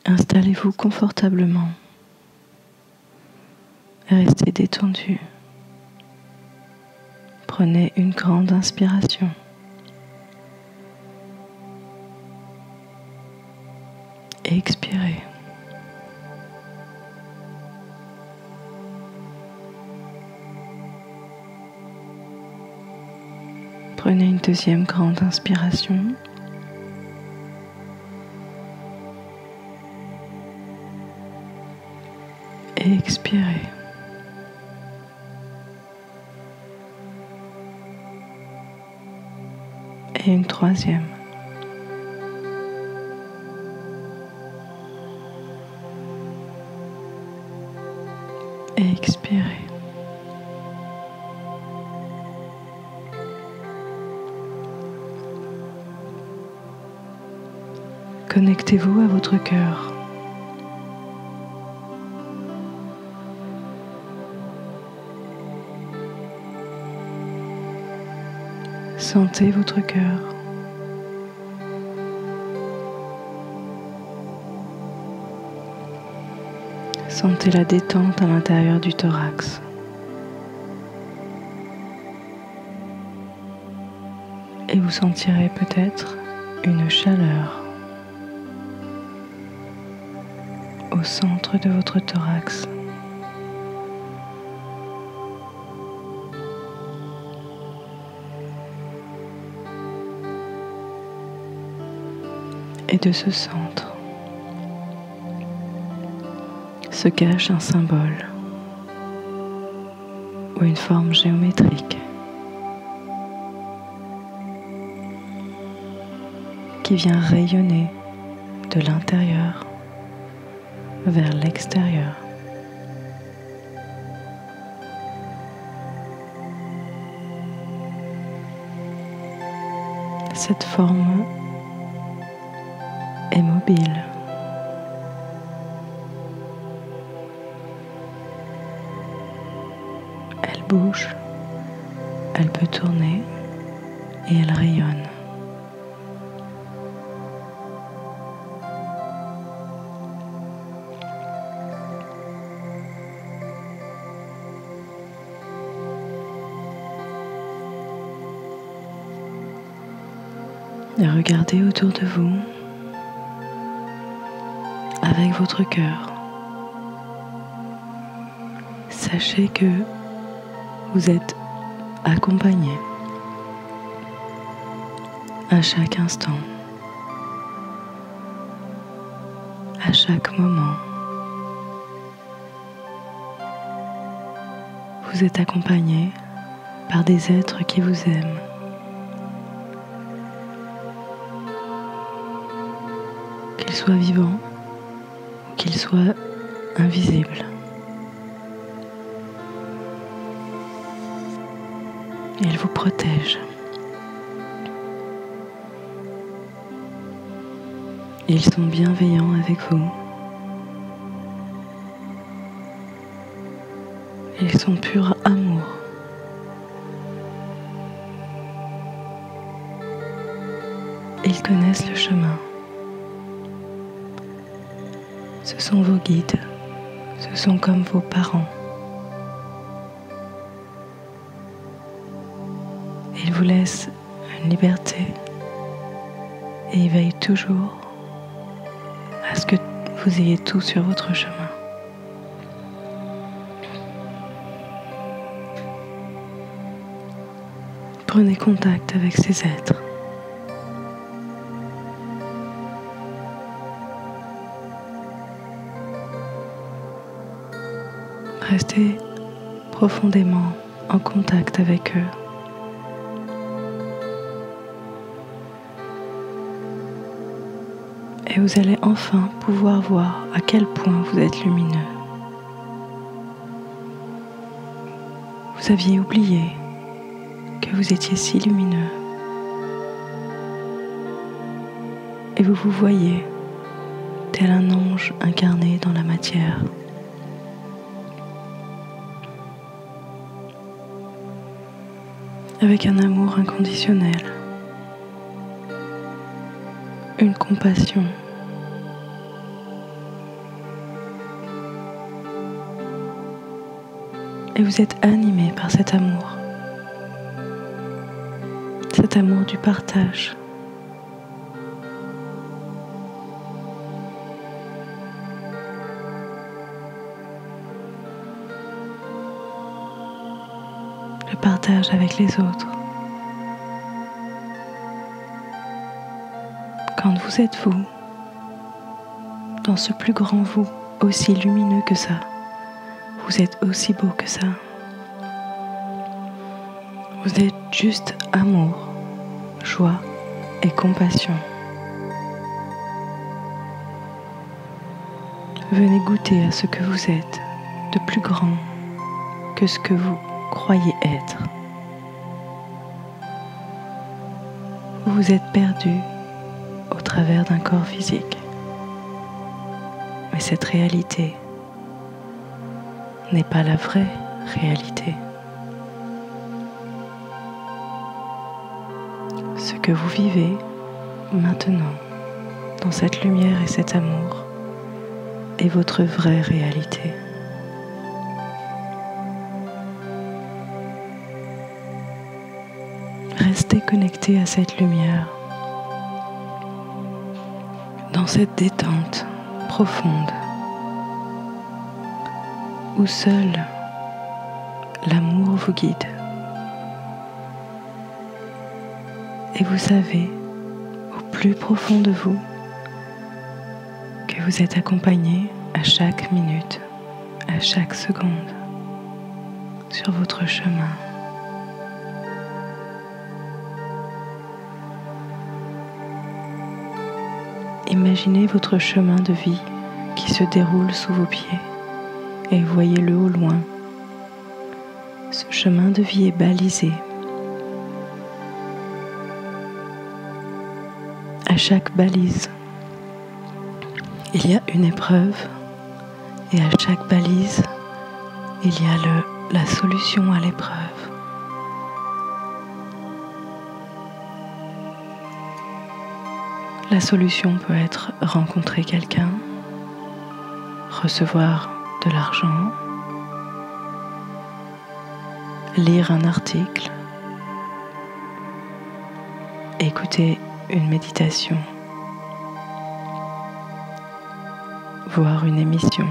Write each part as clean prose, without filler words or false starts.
Installez-vous confortablement et restez détendu. Prenez une grande inspiration. Et expirez. Prenez une deuxième grande inspiration. Et expirez. Et une troisième. Et expirez. Connectez-vous à votre cœur. Sentez votre cœur. Sentez la détente à l'intérieur du thorax. Et vous sentirez peut-être une chaleur au centre de votre thorax. Et de ce centre se cache un symbole ou une forme géométrique qui vient rayonner de l'intérieur vers l'extérieur. Cette forme est mobile. Elle bouge, elle peut tourner et elle rayonne. Et regardez autour de vous avec votre cœur. Sachez que vous êtes accompagné à chaque instant, à chaque moment. Vous êtes accompagné par des êtres qui vous aiment. Qu'ils soient vivants ou qu'ils soient invisibles. Ils vous protègent. Ils sont bienveillants avec vous. Ils sont pur amour. Ils connaissent le chemin. Ce sont vos guides. Ce sont comme vos parents. Ils vous laissent une liberté et ils veillent toujours à ce que vous ayez tout sur votre chemin. Prenez contact avec ces êtres. Restez profondément en contact avec eux. Et vous allez enfin pouvoir voir à quel point vous êtes lumineux. Vous aviez oublié que vous étiez si lumineux. Et vous vous voyez tel un ange incarné dans la matière. Avec un amour inconditionnel, une compassion et vous êtes animé par cet amour du partage. Le partage avec les autres. Quand vous êtes vous, dans ce plus grand vous, aussi lumineux que ça, vous êtes aussi beau que ça. Vous êtes juste amour, joie et compassion. Venez goûter à ce que vous êtes de plus grand que ce que vous croyez être. Vous vous êtes perdu au travers d'un corps physique. Mais cette réalité n'est pas la vraie réalité. Ce que vous vivez maintenant, dans cette lumière et cet amour, est votre vraie réalité. Restez connecté à cette lumière, dans cette détente profonde, où seul l'amour vous guide. Et vous savez, au plus profond de vous, que vous êtes accompagné à chaque minute, à chaque seconde, sur votre chemin. Imaginez votre chemin de vie qui se déroule sous vos pieds et voyez-le au loin. Ce chemin de vie est balisé. À chaque balise, il y a une épreuve et à chaque balise, il y a la solution à l'épreuve. La solution peut être rencontrer quelqu'un, recevoir de l'argent, lire un article, écouter une méditation, voir une émission,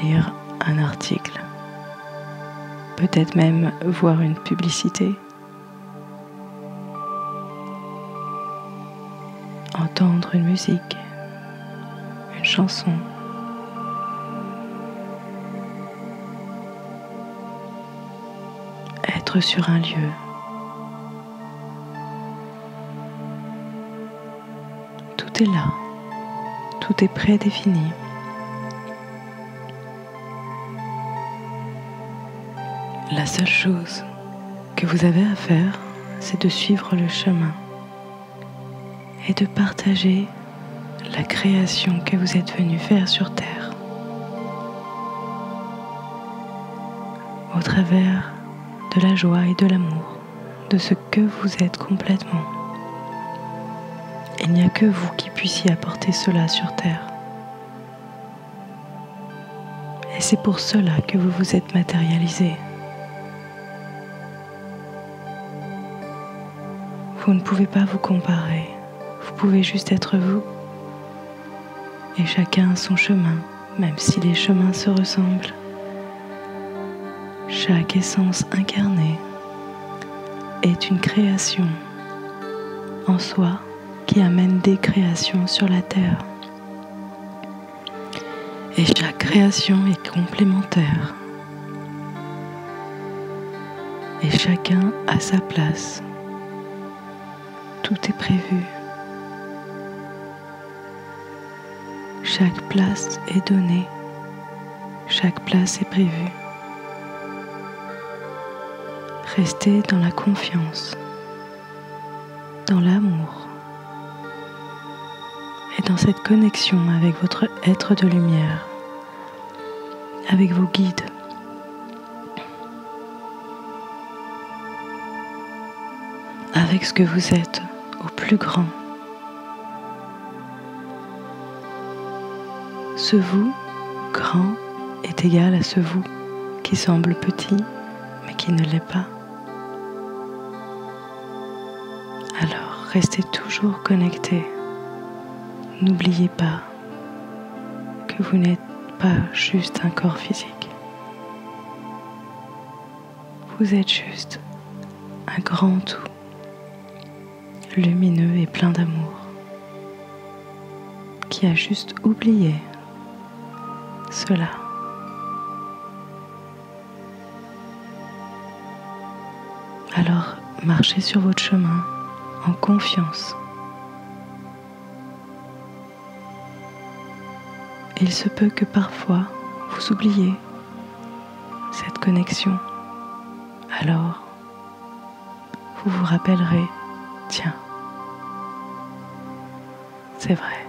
lire un article, peut-être même voir une publicité, entendre une musique, une chanson, être sur un lieu, tout est là, tout est prédéfini. La seule chose que vous avez à faire, c'est de suivre le chemin et de partager la création que vous êtes venu faire sur Terre. Au travers de la joie et de l'amour, de ce que vous êtes complètement. Il n'y a que vous qui puissiez apporter cela sur Terre. Et c'est pour cela que vous vous êtes matérialisé. Vous ne pouvez pas vous comparer. Vous pouvez juste être vous. Et chacun a son chemin, même si les chemins se ressemblent. Chaque essence incarnée est une création en soi qui amène des créations sur la Terre. Et chaque création est complémentaire. Et chacun a sa place. Tout est prévu. Chaque place est donnée. Chaque place est prévue. Restez dans la confiance, dans l'amour et dans cette connexion avec votre être de lumière, avec vos guides. Avec ce que vous êtes au plus grand. Ce vous grand est égal à ce vous qui semble petit mais qui ne l'est pas. Alors restez toujours connecté. N'oubliez pas que vous n'êtes pas juste un corps physique. Vous êtes juste un grand tout, lumineux et plein d'amour, qui a juste oublié cela. Alors marchez sur votre chemin en confiance. Il se peut que parfois vous oubliez cette connexion. Alors, vous vous rappellerez, tiens, c'est vrai,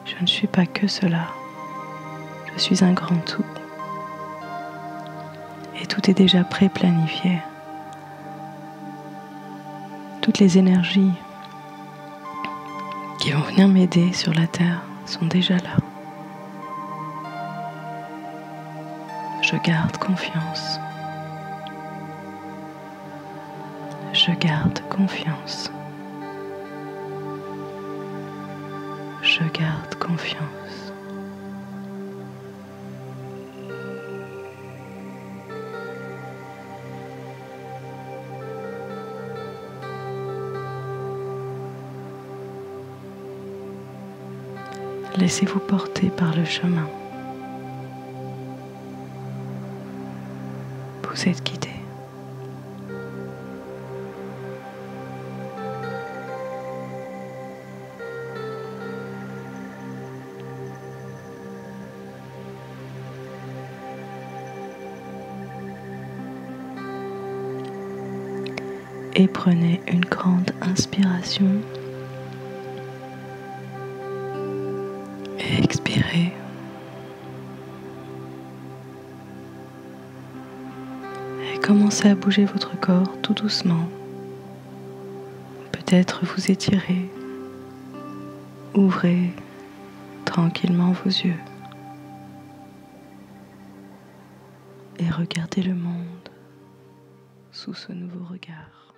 je ne suis pas que cela, je suis un grand tout. Et tout est déjà pré-planifié. Toutes les énergies qui vont venir m'aider sur la Terre sont déjà là. Je garde confiance. Je garde confiance. Je garde confiance. Laissez-vous porter par le chemin. Vous êtes guidé. Et prenez une grande inspiration. Et expirez. Et commencez à bouger votre corps tout doucement. Peut-être vous étirez. Ouvrez tranquillement vos yeux. Et regardez le monde sous ce nouveau regard.